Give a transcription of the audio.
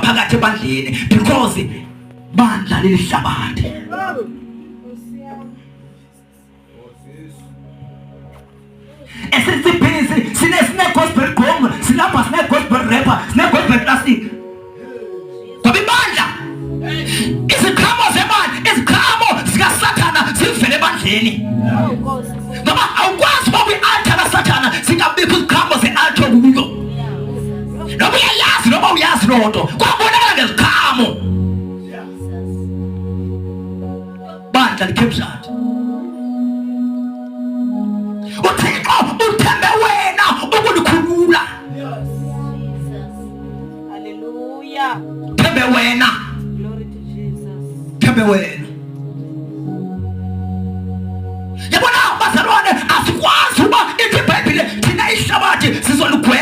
phakathi ebandleni because bandla lelihlabathi. Esisiphilisi sine gospel gqom, silapha sine gospel rapper, sine gospel classic. Ngoba ibandla iziqhamo zemali, iziqhamo zikaSathana zivele ebandleni. Ngoba awukwazi ukuba kwi-altar kaSathana zingabikho iziqhamo ze-altar kuyo. Noma uyayazi noma uyazi loo nto kwabonakala ngeziqhamo. Bandla likhemshadi. uThixo uthembe wena ukulikhulula. Hallelujah. Thembe wena. Glory to Jesus. Thembe wena. Yabona bazalwane asikwazi uba ithi iBhayibhile thina ihlabathi sizolukhulula